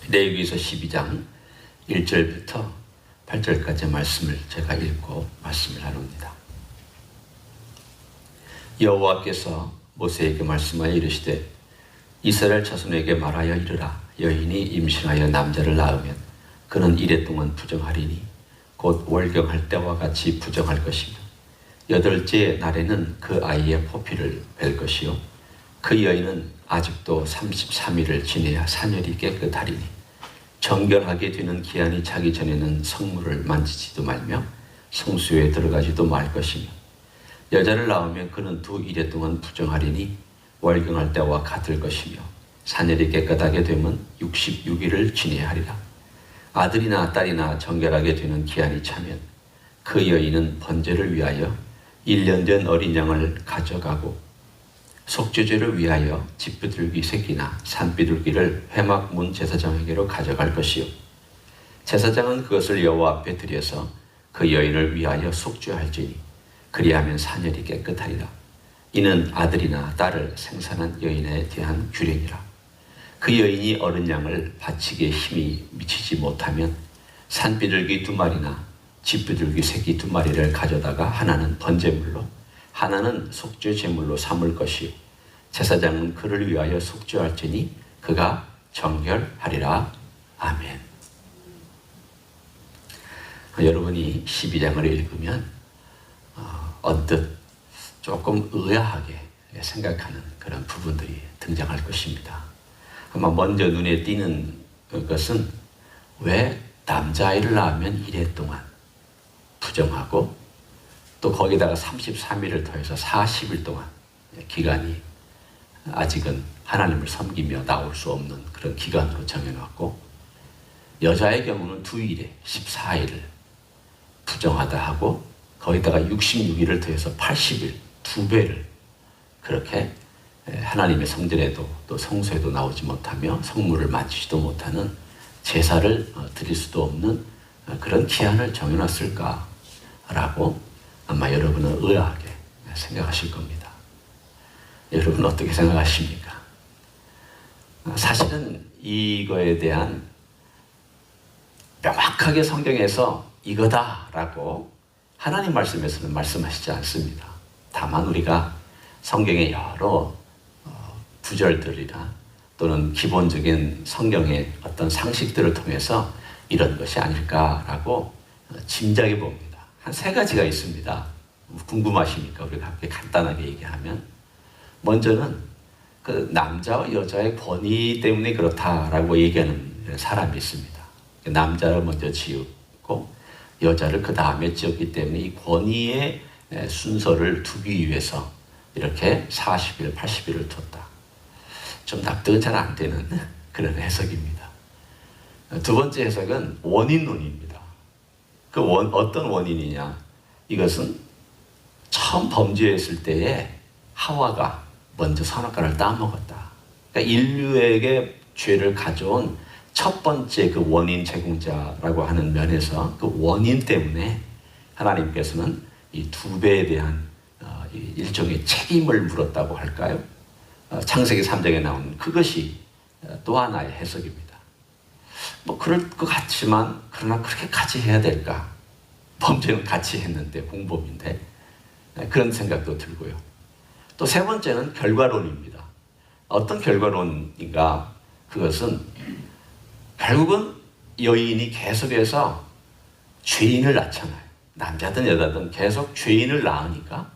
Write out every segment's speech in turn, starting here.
레위기서 12장 1절부터 8절까지 말씀을 제가 읽고 말씀을 나눕니다. 여호와께서 모세에게 말씀하여 이르시되 이스라엘 자손에게 말하여 이르라. 여인이 임신하여 남자를 낳으면 그는 이레 동안 부정하리니 곧 월경할 때와 같이 부정할 것이며 여덟째 날에는 그 아이의 포피를 뺄 것이요 그 여인은 아직도 33일을 지내야 사멸이 깨끗하리니 정결하게 되는 기한이 차기 전에는 성물을 만지지도 말며 성수에 들어가지도 말 것이며 여자를 낳으면 그는 2일 동안 부정하리니 월경할 때와 같을 것이며 사멸이 깨끗하게 되면 66일을 지내야 하리라. 아들이나 딸이나 정결하게 되는 기한이 차면 그 여인은 번제를 위하여 1년 된 어린 양을 가져가고 속죄제를 위하여 집비둘기 새끼나 산비둘기를 회막문 제사장에게로 가져갈 것이요 제사장은 그것을 여호와 앞에 드려서 그 여인을 위하여 속죄할지니 그리하면 사멸이 깨끗하리라. 이는 아들이나 딸을 생산한 여인에 대한 규례니라. 그 여인이 어린 양을 바치기에 힘이 미치지 못하면 산비둘기 2마리나 집비둘기 새끼 2마리를 가져다가 하나는 번제물로 하나는 속죄 제물로 삼을 것이요 제사장은 그를 위하여 속죄할지니 그가 정결하리라. 아멘. 여러분이 12장을 읽으면 언뜻 조금 의아하게 생각하는 그런 부분들이 등장할 것입니다. 아마 먼저 눈에 띄는 것은 왜 남자아이를 낳으면 1회 동안 부정하고 또 거기다가 33일을 더해서 40일 동안 기간이 아직은 하나님을 섬기며 나올 수 없는 그런 기간으로 정해놨고 여자의 경우는 2일에 14일을 부정하다 하고 거기다가 66일을 더해서 80일 2배를 그렇게 하나님의 성전에도 또 성소에도 나오지 못하며 성물을 만지지도 못하는 제사를 드릴 수도 없는 그런 기한을 정해놨을까라고 아마 여러분은 의아하게 생각하실 겁니다. 여러분 어떻게 생각하십니까? 사실은 이거에 대한 명확하게 성경에서 이거다라고 하나님 말씀에서는 말씀하시지 않습니다. 다만 우리가 성경의 여러 구절들이나 또는 기본적인 성경의 어떤 상식들을 통해서 이런 것이 아닐까라고 짐작해 봅니다. 한 3가지가 있습니다. 궁금하시니까 우리가 함께 간단하게 얘기하면 먼저는 그 남자와 여자의 권위 때문에 그렇다라고 얘기하는 사람이 있습니다. 남자를 먼저 지었고 여자를 그 다음에 지었기 때문에 이 권위의 순서를 두기 위해서 이렇게 40일, 80일을 뒀다. 좀 납득은 잘 안 되는 그런 해석입니다. 2번째 해석은 원인론입니다. 어떤 원인이냐? 이것은 처음 범죄했을 때에 하와가 먼저 선악과를 따먹었다. 그러니까 인류에게 죄를 가져온 첫 번째 그 원인 제공자라고 하는 면에서 그 원인 때문에 하나님께서는 이 2배에 대한 일종의 책임을 물었다고 할까요? 창세기 3장에 나오는 그것이 또 하나의 해석입니다. 뭐 그럴 것 같지만 그러나 그렇게 같이 해야 될까? 범죄는 같이 했는데 공범인데 그런 생각도 들고요. 또 3번째는 결과론입니다. 어떤 결과론인가? 그것은 결국은 여인이 계속해서 죄인을 낳잖아요. 남자든 여자든 계속 죄인을 낳으니까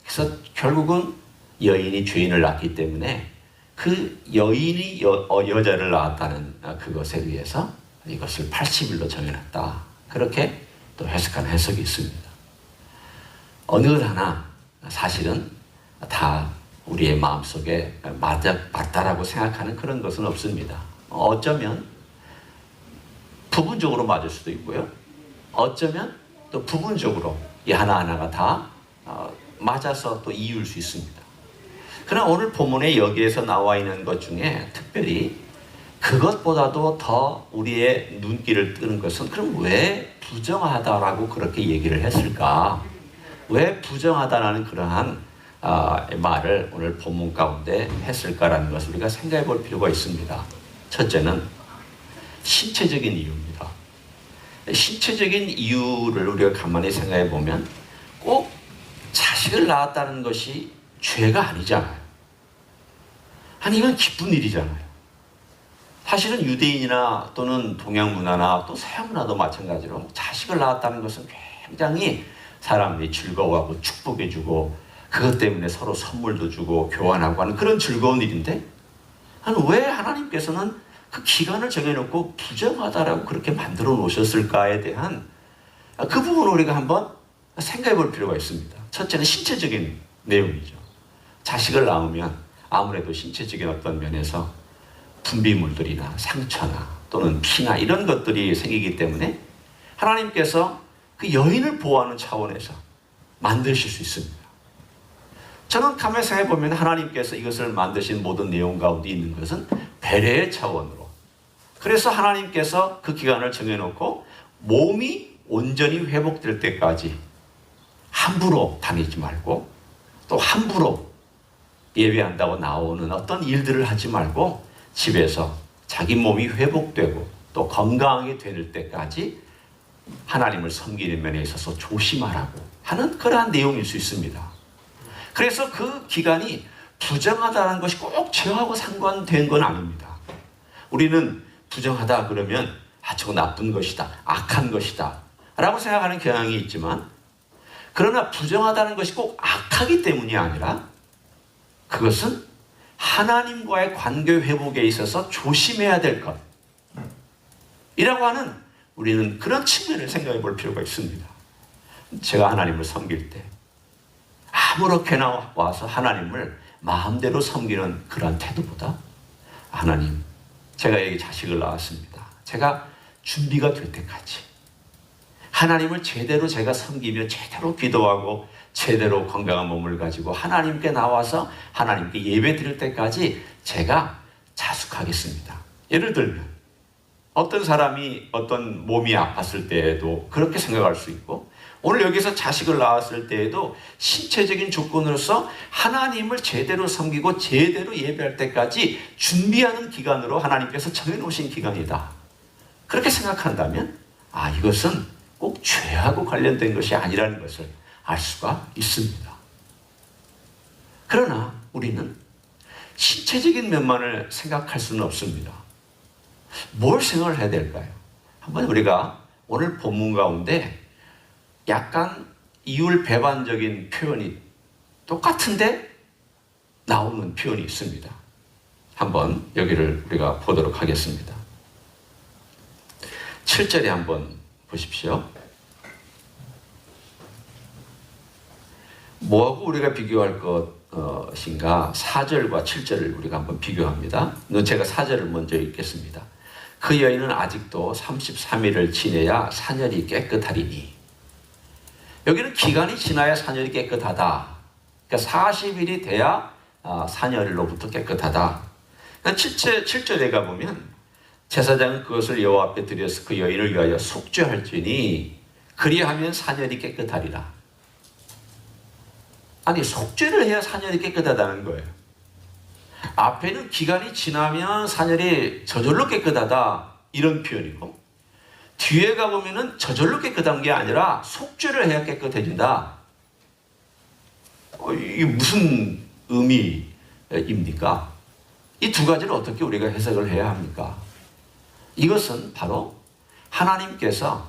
그래서 결국은 여인이 죄인을 낳기 때문에 그 여인이 여자를 낳았다는 그것에 의해서 이것을 80일로 정해놨다. 그렇게 또 해석하는 해석이 있습니다. 어느 하나 사실은 다 우리의 마음속에 맞다라고 생각하는 그런 것은 없습니다. 어쩌면 부분적으로 맞을 수도 있고요. 어쩌면 또 부분적으로 이 하나하나가 다 맞아서 또 이유일 수 있습니다. 그러나 오늘 본문에 여기에서 나와 있는 것 중에 특별히 그것보다도 더 우리의 눈길을 뜨는 것은 그럼 왜 부정하다라고 그렇게 얘기를 했을까? 왜 부정하다라는 그러한 말을 오늘 본문 가운데 했을까라는 것을 우리가 생각해 볼 필요가 있습니다. 첫째는 신체적인 이유입니다. 신체적인 이유를 우리가 가만히 생각해 보면 꼭 자식을 낳았다는 것이 죄가 아니잖아요. 아니, 이건 기쁜 일이잖아요. 사실은 유대인이나 또는 동양 문화나 또 서양 문화도 마찬가지로 자식을 낳았다는 것은 굉장히 사람들이 즐거워하고 축복해주고 그것 때문에 서로 선물도 주고 교환하고 하는 그런 즐거운 일인데, 아니, 왜 하나님께서는 그 기간을 정해놓고 부정하다라고 그렇게 만들어 놓으셨을까에 대한 그 부분을 우리가 한번 생각해 볼 필요가 있습니다. 첫째는 신체적인 내용이죠. 자식을 낳으면 아무래도 신체적인 어떤 면에서 분비물들이나 상처나 또는 피나 이런 것들이 생기기 때문에 하나님께서 그 여인을 보호하는 차원에서 만드실 수 있습니다. 저는 가만히 생각해 보면 하나님께서 이것을 만드신 모든 내용 가운데 있는 것은 배려의 차원으로, 그래서 하나님께서 그 기간을 정해놓고 몸이 온전히 회복될 때까지 함부로 다니지 말고 또 함부로 예배한다고 나오는 어떤 일들을 하지 말고 집에서 자기 몸이 회복되고 또 건강하게 될 때까지 하나님을 섬기는 면에 있어서 조심하라고 하는 그러한 내용일 수 있습니다. 그래서 그 기간이 부정하다는 것이 꼭 죄하고 상관된 건 아닙니다. 우리는 부정하다 그러면 저거 나쁜 것이다, 악한 것이다 라고 생각하는 경향이 있지만, 그러나 부정하다는 것이 꼭 악하기 때문이 아니라 그것은 하나님과의 관계 회복에 있어서 조심해야 될 것 이라고 하는, 우리는 그런 측면을 생각해 볼 필요가 있습니다. 제가 하나님을 섬길 때 아무렇게나 와서 하나님을 마음대로 섬기는 그런 태도보다, 하나님, 제가 여기 자식을 낳았습니다. 제가 준비가 될 때까지 하나님을 제대로 제가 섬기며 제대로 기도하고 제대로 건강한 몸을 가지고 하나님께 나와서 하나님께 예배 드릴 때까지 제가 자숙하겠습니다. 예를 들면 어떤 사람이 어떤 몸이 아팠을 때에도 그렇게 생각할 수 있고, 오늘 여기서 자식을 낳았을 때에도 신체적인 조건으로서 하나님을 제대로 섬기고 제대로 예배할 때까지 준비하는 기간으로 하나님께서 정해놓으신 기간이다, 그렇게 생각한다면 이것은 꼭 죄하고 관련된 것이 아니라는 것을 알 수가 있습니다. 그러나 우리는 신체적인 면만을 생각할 수는 없습니다. 뭘 생각을 해야 될까요? 한번 우리가 오늘 본문 가운데 약간 이율배반적인 표현이 똑같은데 나오는 표현이 있습니다. 한번 여기를 우리가 보도록 하겠습니다. 7절에 한번 보십시오. 뭐하고 우리가 비교할 것인가? 4절과 7절을 우리가 한번 비교합니다. 제가 4절을 먼저 읽겠습니다. 그 여인은 아직도 33일을 지내야 사녀리 깨끗하리니. 여기는 기간이 지나야 사녀리 깨끗하다. 그러니까 40일이 돼야 사녀리로부터 깨끗하다. 7절에 가보면 제사장은 그것을 여호와 앞에 드려서 그 여인을 위하여 속죄할지니 그리하면 사녀리 깨끗하리라. 아니, 속죄를 해야 사녀리 깨끗하다는 거예요. 앞에는 기간이 지나면 사녀리 저절로 깨끗하다 이런 표현이고, 뒤에 가보면은 저절로 깨끗한 게 아니라 속죄를 해야 깨끗해진다. 이게 무슨 의미입니까? 이 두 가지를 어떻게 우리가 해석을 해야 합니까? 이것은 바로 하나님께서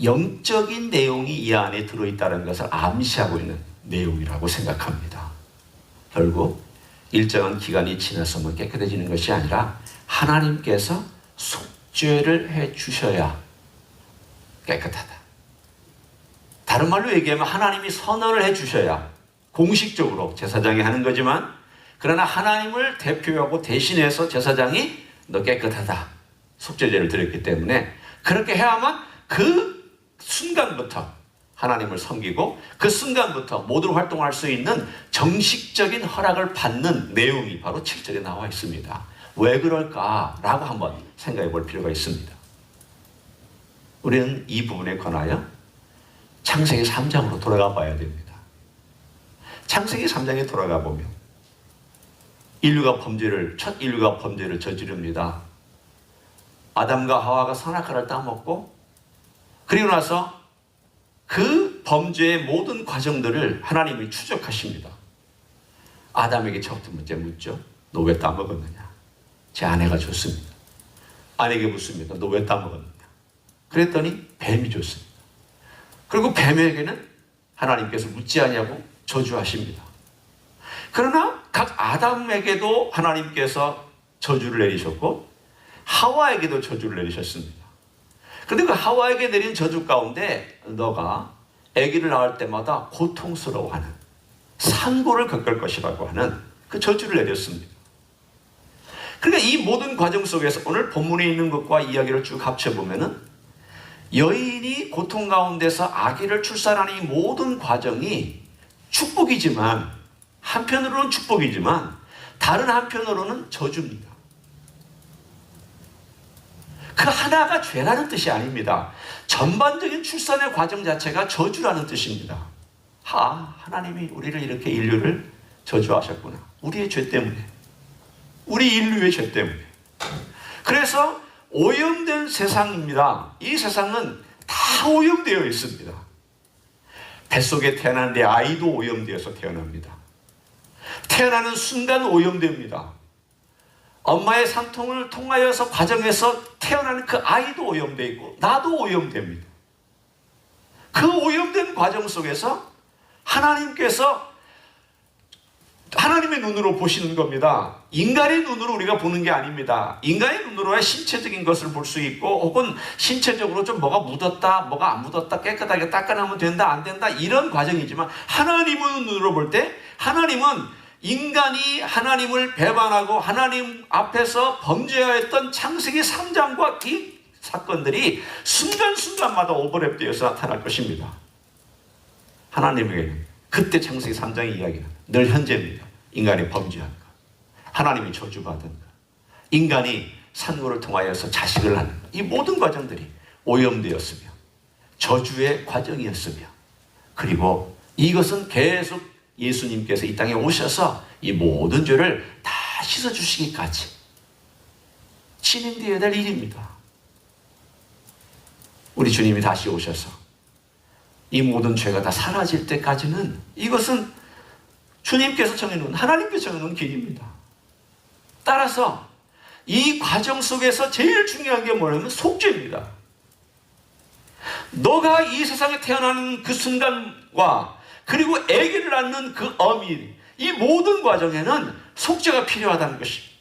영적인 내용이 이 안에 들어있다는 것을 암시하고 있는 내용이라고 생각합니다. 결국 일정한 기간이 지나서면 깨끗해지는 것이 아니라 하나님께서 속죄를 해 주셔야 깨끗하다. 다른 말로 얘기하면 하나님이 선언을 해 주셔야, 공식적으로 제사장이 하는 거지만, 그러나 하나님을 대표하고 대신해서 제사장이 너 깨끗하다, 속죄제를 드렸기 때문에 그렇게 해야만 그 순간부터 하나님을 섬기고 그 순간부터 모든 활동할 수 있는 정식적인 허락을 받는 내용이 바로 7절에 나와 있습니다. 왜 그럴까라고 한번 생각해 볼 필요가 있습니다. 우리는 이 부분에 관하여 창세기 3장으로 돌아가 봐야 됩니다. 창세기 3장에 돌아가 보면 첫 인류가 범죄를 저지릅니다. 아담과 하와가 선악과를 따먹고 그리고 나서 그 범죄의 모든 과정들을 하나님이 추적하십니다. 아담에게 첫 번째 묻죠. 너 왜 따먹었느냐? 제 아내가 줬습니다. 아내에게 묻습니다. 너 왜 따먹었느냐? 그랬더니 뱀이 줬습니다. 그리고 뱀에게는 하나님께서 묻지 아니하고 저주하십니다. 그러나 각 아담에게도 하나님께서 저주를 내리셨고 하와에게도 저주를 내리셨습니다. 그런데 그 하와에게 내린 저주 가운데 너가 아기를 낳을 때마다 고통스러워하는 산고를 겪을 것이라고 하는 그 저주를 내렸습니다. 그러니까 이 모든 과정 속에서 오늘 본문에 있는 것과 이야기를 쭉 합쳐보면은 여인이 고통 가운데서 아기를 출산하는 이 모든 과정이 축복이지만 한편으로는 축복이지만 다른 한편으로는 저주입니다. 그 하나가 죄라는 뜻이 아닙니다. 전반적인 출산의 과정 자체가 저주라는 뜻입니다. 하나님이 우리를 이렇게 인류를 저주하셨구나. 우리의 죄 때문에. 우리 인류의 죄 때문에. 그래서 오염된 세상입니다. 이 세상은 다 오염되어 있습니다. 뱃속에 태어나는데 아이도 오염되어서 태어납니다. 태어나는 순간 오염됩니다. 엄마의 산통을 통하여서 과정에서 태어나는 그 아이도 오염되어 있고 나도 오염됩니다. 그 오염된 과정 속에서 하나님께서 하나님의 눈으로 보시는 겁니다. 인간의 눈으로 우리가 보는 게 아닙니다. 인간의 눈으로야 신체적인 것을 볼 수 있고 혹은 신체적으로 좀 뭐가 묻었다 뭐가 안 묻었다 깨끗하게 닦아내면 된다 안 된다 이런 과정이지만 하나님의 눈으로 볼 때 하나님은 인간이 하나님을 배반하고 하나님 앞에서 범죄하였던 창세기 3장과 이 사건들이 순간순간마다 오버랩되어서 나타날 것입니다. 하나님에게는 그때 창세기 3장의 이야기는 늘 현재입니다. 인간이 범죄한 것, 하나님이 저주받은 것, 인간이 산고를 통하여서 자식을 낳는 것, 이 모든 과정들이 오염되었으며 저주의 과정이었으며 그리고 이것은 계속 예수님께서 이 땅에 오셔서 이 모든 죄를 다 씻어주시기까지 진행되어야 될 일입니다. 우리 주님이 다시 오셔서 이 모든 죄가 다 사라질 때까지는 이것은 주님께서 정해놓은 하나님께서 정해놓은 길입니다. 따라서 이 과정 속에서 제일 중요한 게 뭐냐면 속죄입니다. 너가 이 세상에 태어나는 그 순간과 그리고 아기를 낳는 그 어미 이 모든 과정에는 속죄가 필요하다는 것입니다.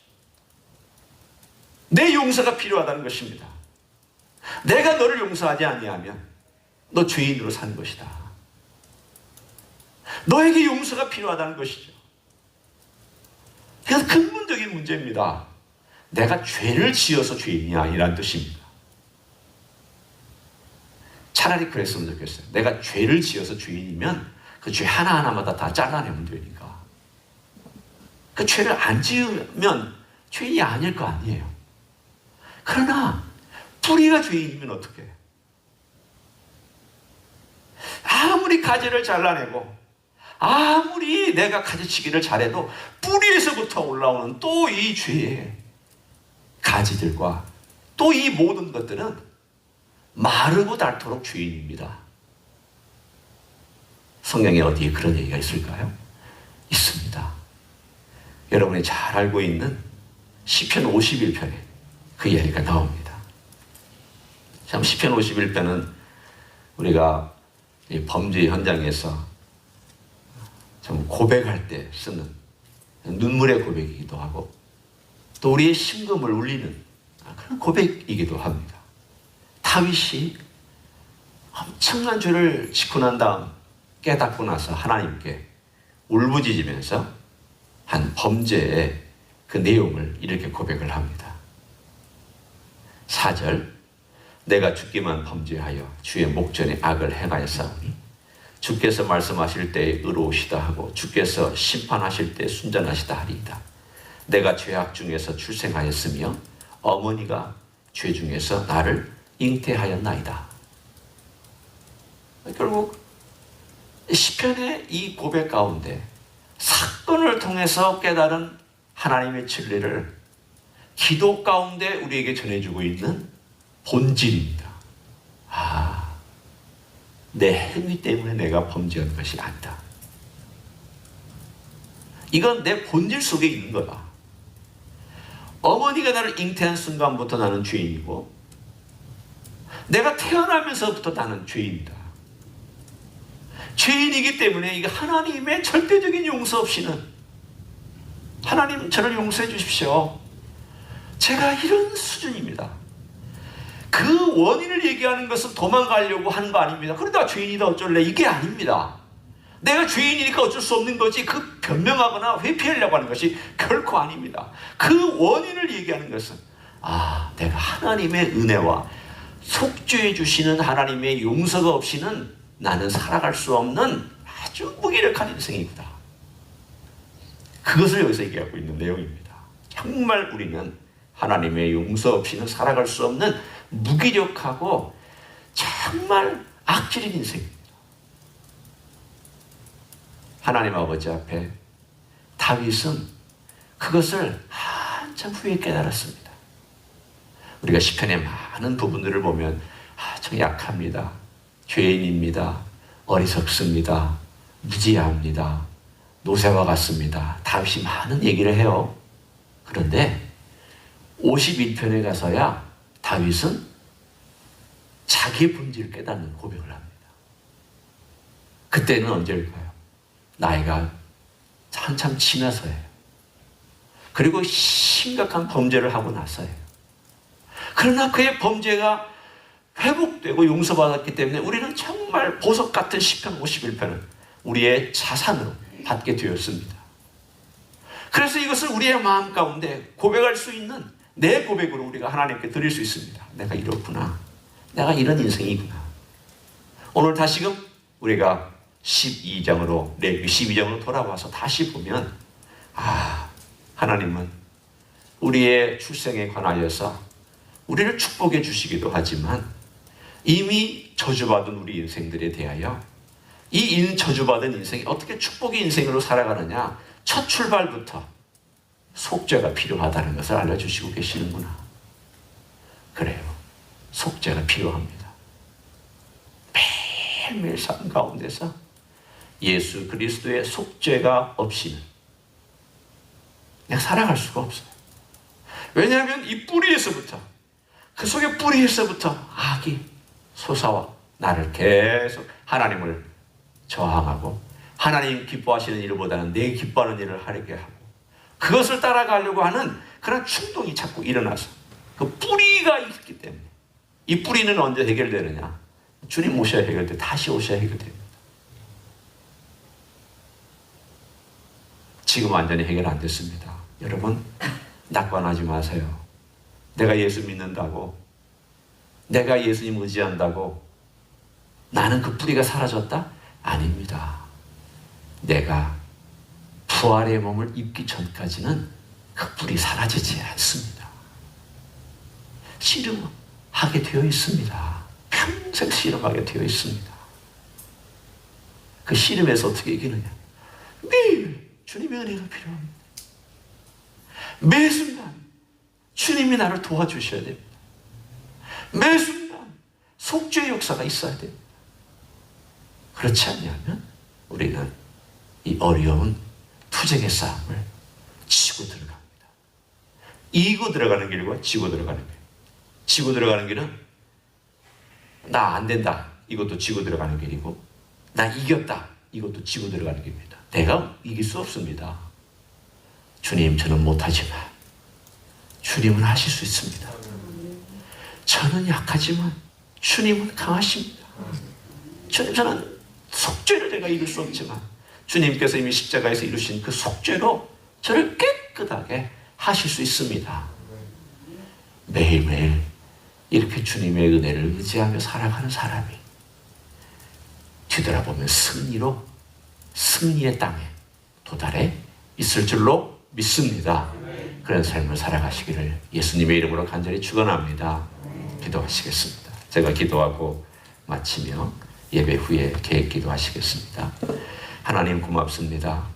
내 용서가 필요하다는 것입니다. 내가 너를 용서하지 아니하면 너 죄인으로 사는 것이다. 너에게 용서가 필요하다는 것이죠. 그래서 근본적인 문제입니다. 내가 죄를 지어서 죄인이 아니라는 뜻입니다. 차라리 그랬으면 좋겠어요. 내가 죄를 지어서 죄인이면 그 죄 하나하나마다 다 잘라내면 되니까. 그 죄를 안 지으면 죄인이 아닐 거 아니에요. 그러나 뿌리가 죄인이면 어떻게 해요? 아무리 가지를 잘라내고 아무리 내가 가지치기를 잘해도 뿌리에서부터 올라오는 또 이 죄의 가지들과 또 이 모든 것들은 마르고 닳도록 죄인입니다. 성경에 어디에 그런 얘기가 있을까요? 있습니다. 여러분이 잘 알고 있는 시편 51편에 그 이야기가 나옵니다. 참 시편 51편은 우리가 이 범죄 현장에서 참 고백할 때 쓰는 눈물의 고백이기도 하고 또 우리의 심금을 울리는 그런 고백이기도 합니다. 다윗이 엄청난 죄를 짓고 난 다음 깨닫고 나서 하나님께 울부짖으면서 한 범죄의 그 내용을 이렇게 고백을 합니다. 4절 내가 주기만 범죄하여 주의 목전에 악을 행하였사오니 주께서 말씀하실 때에 의로우시다 하고 주께서 심판하실 때 순전하시다 하리이다. 내가 죄악 중에서 출생하였으며 어머니가 죄 중에서 나를 잉태하였나이다. 결국 시편의 이 고백 가운데 사건을 통해서 깨달은 하나님의 진리를 기도 가운데 우리에게 전해주고 있는 본질입니다. 내 행위 때문에 내가 범죄한 것이 아니다. 이건 내 본질 속에 있는 거다. 어머니가 나를 잉태한 순간부터 나는 죄인이고, 내가 태어나면서부터 나는 죄인이다. 죄인이기 때문에 이게 하나님의 절대적인 용서 없이는, 하나님 저를 용서해 주십시오, 제가 이런 수준입니다. 그 원인을 얘기하는 것은 도망가려고 하는 거 아닙니다. 그러다 죄인이다 어쩔래, 이게 아닙니다. 내가 죄인이니까 어쩔 수 없는 거지, 그 변명하거나 회피하려고 하는 것이 결코 아닙니다. 그 원인을 얘기하는 것은 내가 하나님의 은혜와 속죄해 주시는 하나님의 용서가 없이는 나는 살아갈 수 없는 아주 무기력한 인생이구나. 그것을 여기서 얘기하고 있는 내용입니다. 정말 우리는 하나님의 용서 없이는 살아갈 수 없는 무기력하고 정말 악질인 인생입니다. 하나님 아버지 앞에 다윗은 그것을 한참 후에 깨달았습니다. 우리가 시편의 많은 부분들을 보면 참 약합니다, 죄인입니다, 어리석습니다, 무지합니다, 노새와 같습니다. 다윗이 많은 얘기를 해요. 그런데 51편에 가서야 다윗은 자기의 본질을 깨닫는 고백을 합니다. 그때는 언제일까요? 나이가 한참 지나서예요. 그리고 심각한 범죄를 하고 나서예요. 그러나 그의 범죄가 회복되고 용서받았기 때문에 우리는 정말 보석 같은 시편 51편을 우리의 자산으로 받게 되었습니다. 그래서 이것을 우리의 마음 가운데 고백할 수 있는 내 고백으로 우리가 하나님께 드릴 수 있습니다. 내가 이렇구나, 내가 이런 인생이구나. 오늘 다시금 우리가 12장으로 레위기 12장으로 돌아와서 다시 보면 하나님은 우리의 출생에 관하여서 우리를 축복해 주시기도 하지만 이미 저주받은 우리 인생들에 대하여 이 저주받은 인생이 어떻게 축복의 인생으로 살아가느냐, 첫 출발부터 속죄가 필요하다는 것을 알려주시고 계시는구나. 그래요, 속죄가 필요합니다. 매일매일 삶 가운데서 예수 그리스도의 속죄가 없이는 그냥 살아갈 수가 없어요. 왜냐하면 이 뿌리에서부터, 그 속의 뿌리에서부터 악이 솟아와 나를 계속 하나님을 저항하고 하나님 기뻐하시는 일보다는 내 기뻐하는 일을 하려게 하고 그것을 따라가려고 하는 그런 충동이 자꾸 일어나서 그 뿌리가 있기 때문에, 이 뿌리는 언제 해결되느냐? 주님 오셔야 해결돼, 다시 오셔야 해결됩니다. 지금 완전히 해결 안 됐습니다. 여러분, 낙관하지 마세요. 내가 예수 믿는다고, 내가 예수님 의지한다고 나는 그 뿌리가 사라졌다? 아닙니다. 내가 부활의 몸을 입기 전까지는 그 뿌리 사라지지 않습니다. 씨름하게 되어 있습니다. 평생 씨름하게 되어 있습니다. 그 씨름에서 어떻게 이기느냐? 매일 주님의 은혜가 필요합니다. 매 순간 주님이 나를 도와주셔야 됩니다. 매 순간 속죄의 역사가 있어야 됩니다. 그렇지 않으면 우리는 이 어려운 투쟁의 싸움을 지고 들어갑니다. 이기고 들어가는 길과 지고 들어가는 길. 지고 들어가는 길은 나 안 된다, 이것도 지고 들어가는 길이고, 나 이겼다, 이것도 지고 들어가는 길입니다. 내가 이길 수 없습니다. 주님, 저는 못하지만 주님은 하실 수 있습니다. 저는 약하지만 주님은 강하십니다. 주님, 저는 속죄를 내가 이룰 수 없지만 주님께서 이미 십자가에서 이루신 그 속죄로 저를 깨끗하게 하실 수 있습니다. 매일매일 이렇게 주님의 은혜를 의지하며 살아가는 사람이 뒤돌아보면 승리의 땅에 도달해 있을 줄로 믿습니다. 그런 삶을 살아가시기를 예수님의 이름으로 간절히 축원합니다. 기도하시겠습니다. 제가 기도하고 마치며 예배 후에 계획 기도하시겠습니다. 하나님, 고맙습니다.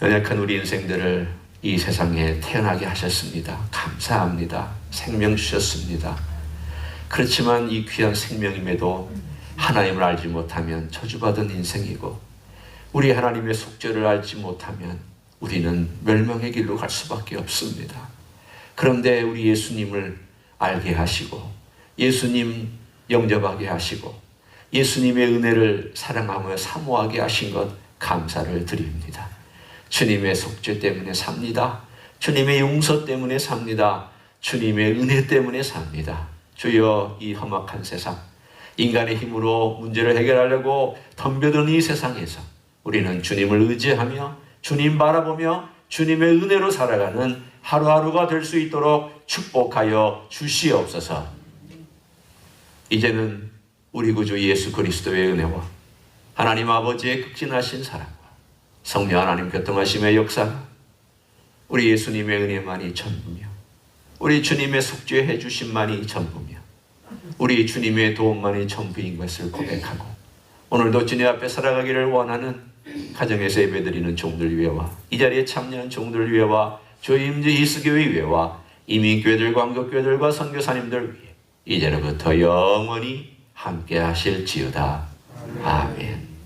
연약한 우리 인생들을 이 세상에 태어나게 하셨습니다. 감사합니다. 생명 주셨습니다. 그렇지만 이 귀한 생명임에도 하나님을 알지 못하면 저주받은 인생이고, 우리 하나님의 속죄를 알지 못하면 우리는 멸망의 길로 갈 수밖에 없습니다. 그런데 우리 예수님을 알게 하시고, 예수님 영접하게 하시고, 예수님의 은혜를 사랑하며 사모하게 하신 것 감사를 드립니다. 주님의 속죄 때문에 삽니다. 주님의 용서 때문에 삽니다. 주님의 은혜 때문에 삽니다. 주여, 이 험악한 세상, 인간의 힘으로 문제를 해결하려고 덤벼드는 이 세상에서 우리는 주님을 의지하며 주님 바라보며 주님의 은혜로 살아가는 하루하루가 될 수 있도록 축복하여 주시옵소서. 이제는 우리 구주 예수 그리스도의 은혜와 하나님 아버지의 극진하신 사랑과 성령 하나님 교통하심의 역사가 우리 예수님의 은혜만이 전부며, 우리 주님의 속죄해 주심만이 전부며, 우리 주님의 도움만이 전부인 것을 고백하고, 오늘도 주님 앞에 살아가기를 원하는 가정에서 예배드리는 종들 위해와 이 자리에 참여한 종들 위해와 조임제 이스교회 위해와 이민교회들, 광교교회들과 선교사님들 위해 이제로부터 영원히 함께 하실지어다. 아멘.